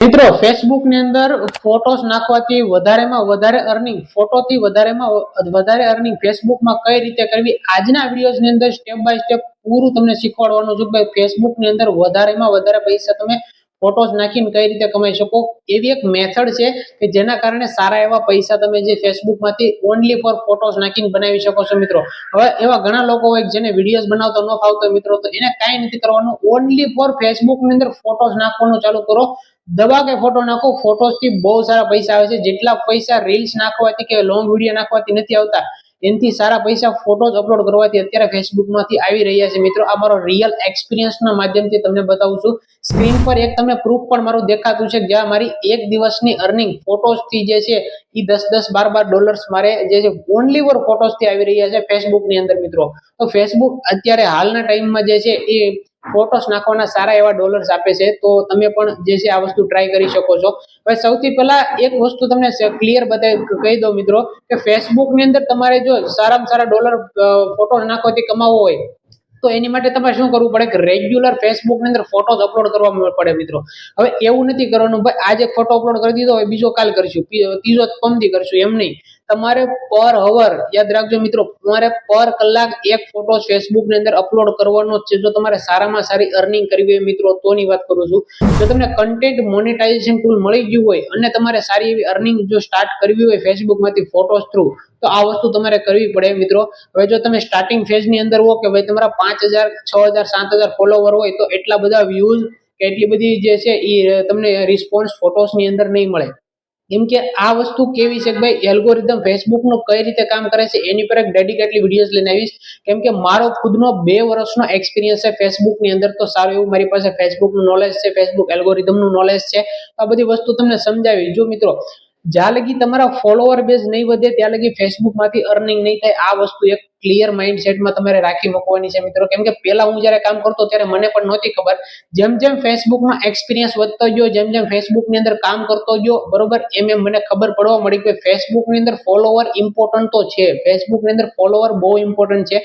મિત્રો ફેસબુક ની અંદર ફોટોસ નાખવાથી વધારેમાં વધારે અર્નિંગ, ફોટોથી વધારેમાં વધારે અર્નિંગ ફેસબુકમાં કઈ રીતે કરવી, આજના વિડીયોઝ ની અંદર સ્ટેપ બાય સ્ટેપ પૂરું તમને શીખવાડવાનું છું કે ફેસબુક ની અંદર વધારેમાં વધારે પૈસા તમે ફોટોસ નાખીને કઈ રીતે કમાઈ શકો. એવી એક મેથડ છે કે જેના કારણે સારા એવા પૈસા તમે જે ફેસબુકમાંથી ઓનલી ફોર ફોટોસ નાખીને બનાવી શકો છો. મિત્રો હવે એવા ઘણા લોકો હોય જેને વિડીયોઝ બનાવતો ન ફાવતો મિત્રો, તો એને કાંઈ નથી કરવાનું, ઓનલી ફોર ફેસબુક ની અંદર ફોટોસ નાખવાનું ચાલુ કરો. દબા કે ફોટો નાખો, ફોટોસ થી બહુ સારા પૈસા આવે છે. જેટલા પૈસા રીલ્સ નાખવાથી કે લોંગ વિડીયો નાખવાથી નથી આવતા, એનાથી સારા પૈસા ફોટોઝ અપલોડ કરવાથી અત્યારે ફેસબુક માંથી આવી રહ્યા છે. મિત્રો આ મારો રિયલ એક્સપિરિયન્સ ના માધ્યમથી તમને બતાવું છું. સ્ક્રીન પર એક તમને પ્રૂફ પણ મારું દેખાતું છે, જ્યાં મારી એક દિવસની અર્નિંગ ફોટોઝ થી જે છે એ 10-10, 12 મારે જે છે ઓનલી ફોર ફોટોઝ થી આવી રહ્યા છે ફેસબુક ની અંદર. મિત્રો તો ફેસબુક અત્યારે હાલના ટાઈમમાં જે છે એ ફોટોસ નાખવાના સારા એવા ડોલર્સ આપે છે, તો તમે પણ જે છે આ વસ્તુ ટ્રાય કરી શકો છો. હવે સૌથી પહેલા એક વસ્તુ તમને ક્લિયર કહી દઉં મિત્રો, કે ફેસબુક ની અંદર તમારે જો સારામાં સારા ડોલર ફોટોસ નાખવાથી કમાવો હોય તો એની માટે તમારે શું કરવું પડે કે રેગ્યુલર ફેસબુક ની અંદર ફોટોઝ અપલોડ કરવા પડે. મિત્રો હવે એવું નથી કરવાનું ભાઈ આજે એક ફોટો અપલોડ કરી દીધો હોય, બીજો કાલ કરશું, ત્રીજો પમદી કરશું, એમ નહીં. તમારે પર અવર, યાદ રાખજો મિત્રો, તમારે પર કલાક એક ફોટો ફેસબુક ની અંદર અપલોડ કરવાનો છે. જો તમારે સારામાં સારી અર્નિંગ કરવી હોય મિત્રો, તોની વાત કરું છું. જો તમને કન્ટેન્ટ મોનેટાઇઝેશન ટૂલ મળી ગયું હોય અને તમારે સારી એવી અર્નિંગ જો સ્ટાર્ટ કરવી હોય ફેસબુક માંથી ફોટોસ થ્રુ, તો આ વસ્તુ તમારે કરવી પડે. મિત્રો હવે જો તમે સ્ટાર્ટિંગ ફેઝ ની અંદર હો કે ભાઈ તમારા 5000, 6000, 7000 ફોલોવર હોય, તો એટલા બધા વ્યૂઝ કે એટલી બધી જે છે એ તમને રિસ્પોન્સ ફોટોસ ની અંદર નહીં મળે. કેમ કે આ વસ્તુ કેવી છે કે ભાઈ એલ્ગોરિધમ ફેસબુક નું કઈ રીતે કામ કરે છે એની પર એક ડેડિકેટલી વિડીયોઝ લઈને આવીશ. કેમ કે મારો ખુદનો 2 વર્ષનો એક્સપિરિયન્સ છે ફેસબુક ની અંદર, તો સારું એવું મારી પાસે ફેસબુક નું નોલેજ છે, ફેસબુક એલ્ગોરિધમ નું નોલેજ છે. આ બધી વસ્તુ તમને સમજાવી. જો મિત્રો જ્યાં લગી તમારા ફોલોવર બેઝ નહીં વધે ત્યાં લગી ફેસબુક માંથી અર્નિંગ નહીં થાય. આ વસ્તુ એક ક્લિયર માઇન્ડસેટમાં તમારે રાખી મૂકવાની છે મિત્રો. કેમ કે પેલા હું જયારે કામ કરતો ત્યારે મને પણ નહોતી ખબર. જેમ જેમ ફેસબુકમાં એક્સપિરિયન્સ વધતો ગયો, જેમ જેમ ફેસબુક ની અંદર કામ કરતો ગયો બરોબર, એમ મને ખબર પડવા મળી કે ફેસબુક ની અંદર ફોલોવર ઇમ્પોર્ટન્ટ તો છે. ફેસબુક ની અંદર ફોલોવર બહુ ઇમ્પોર્ટન્ટ છે.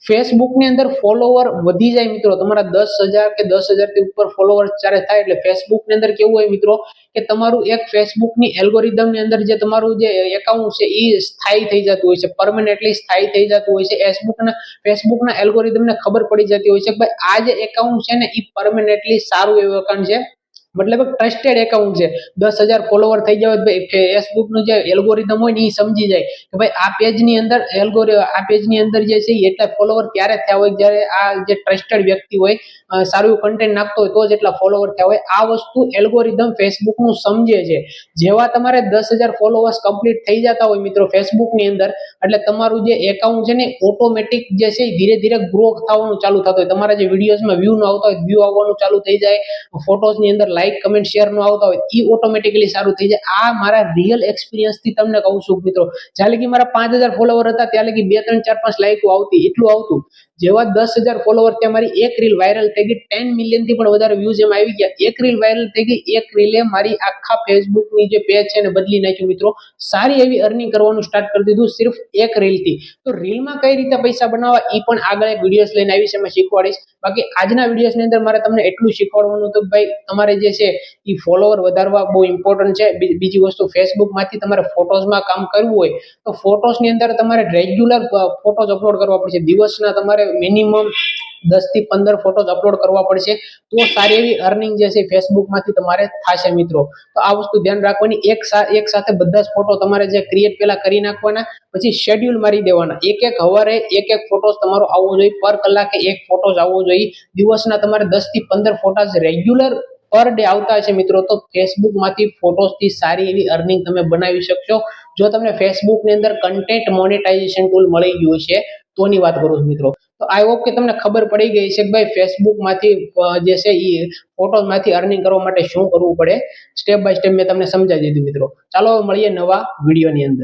ફેસબુક ની અંદર ફોલોવર વધી જાય મિત્રો, તમારા 10,000 કે 10,000 થી ઉપર ફોલોવર ચારે થાય એટલે ફેસબુક ની અંદર કેવું હોય મિત્રો કે તમારું એક ફેસબુક ની એલ્ગોરિધમ ની અંદર જે તમારું જે એકાઉન્ટ છે એ સ્થાયી થઈ જતું હોય છે, પરમેનન્ટલી સ્થાયી થઈ જતું હોય છે. ફેસબુકના એલ્ગોરિધમને ખબર પડી જતી હોય છે કે ભાઈ આ જે એકાઉન્ટ છે ને એ પરમેનન્ટલી સારું એવું એકાઉન્ટ છે, મતલબ ટ્રસ્ટેડ એકાઉન્ટ છે. 10,000 ફોલોવર થઈ જાય ભાઈ ફેસબુક નું જે એલ્ગોરિધમ હોય ને એ સમજી જાય કે ભાઈ આ પેજ ની અંદર આ પેજ ની અંદર જે છે એટલા ફોલોવર ત્યારે થયા હોય જ્યારે આ જે ટ્રસ્ટેડ વ્યક્તિ હોય, સારું કન્ટેન્ટ નાખતો હોય તો જ એટલા ફોલોવર થયા હોય. આ વસ્તુ એલ્ગોરિધમ ફેસબુક નું સમજે છે. જેવા તમારે 10,000 ફોલોવર્સ કમ્પ્લીટ થઈ જતા હોય મિત્રો ફેસબુક ની અંદર, એટલે તમારું જે એકાઉન્ટ છે ને ઓટોમેટિક જે છે ધીરે ધીરે ગ્રો થવાનું ચાલુ થતું હોય. તમારા જે વિડીયોઝમાં વ્યૂ ન આવતા હોય, વ્યૂ આવવાનું ચાલુ થઈ જાય. ફોટોઝ ની અંદર લાઈક, કમેન્ટ, શેર નો આવતા હોય એ ઓટોમેટિકલી સારું થઈ જાય. આ મારા રિયલ એક્સપિરિયન્સ થી તમને કહું છું મિત્રો. જ્યાં લગી મારા 5,000 ફોલોવર હતા ત્યાં લગી 2, 3, 4, 5 લાઈકો આવતી, એટલું આવતું. જેવા 10,000 ફોલોવર ત્યાં મારી એક રીલ વાયરલ થઈ ગઈ, 10 મિલિયન થી પણ વધારે વ્યૂઝ એમાં આવી ગયા. એક રીલ વાયરલ થઈ ગઈ, એક રીલે મારી આખા ફેસબુક ની જે પેજ છે ને બદલી નાખ્યું મિત્રો. સારી એવી અર્નિંગ કરવાનું સ્ટાર્ટ કરી દીધું સિર્ફ એક રીલ થી. તો રીલમાં કઈ રીતે પૈસા બનાવવા એ પણ આગળ એક વિડીયોઝ લઈને આવીશ, એમાં શીખવાડીશ. બાકી આજના વિડીયોઝ ની અંદર મારે તમને એટલું શીખવાડવાનું હતું ભાઈ તમારે જે છે એ ફોલોવર વધારવા બહુ ઇમ્પોર્ટન્ટ છે. બીજી વસ્તુ ફેસબુક માંથી તમારે ફોટોઝમાં કામ કરવું હોય તો ફોટોઝ ની અંદર તમારે રેગ્યુલર ફોટોઝ અપલોડ કરવા પડશે. દિવસના તમારે મિનિમમ 10 થી 15 ફોટોઝ અપલોડ કરવા પડશે, તો સારી એવી અર્નિંગ જે છે ફેસબુક માંથી તમારે થશે મિત્રો. તો આ વસ્તુ ધ્યાન રાખવાની. એક સાથે બધા જ ફોટો તમારે જે ક્રિએટ પેલા કરી નાખવાના, પછી શેડ્યુલ મારી દેવાના. એક હવારે એક ફોટોસ તમારો આવવો જોઈએ, પર કલાકે એક ફોટોસ આવવો જોઈએ. દિવસના તમારે 10 થી 15 ફોટોસ રેગ્યુલર પર ડે આવતા હશે મિત્રો, તો ફેસબુક માંથી ફોટોસ થી સારી એવી અર્નિંગ તમે બનાવી શકશો. જો તમને ફેસબુક ની અંદર કન્ટેન્ટ મોનેટાઇઝેશન ટૂલ મળી ગયું છે તોની વાત કરું છું મિત્રો. તો આઈ હોપ કે તમને ખબર પડી ગઈ છે કે ભાઈ ફેસબુક માંથી જે છે એ ફોટોઝ માંથી અર્નિંગ કરવા માટે શું કરવું પડે. સ્ટેપ બાય સ્ટેપ મેં તમને સમજાવી દીધું મિત્રો. ચાલો મળીએ નવા વિડીયો ની અંદર.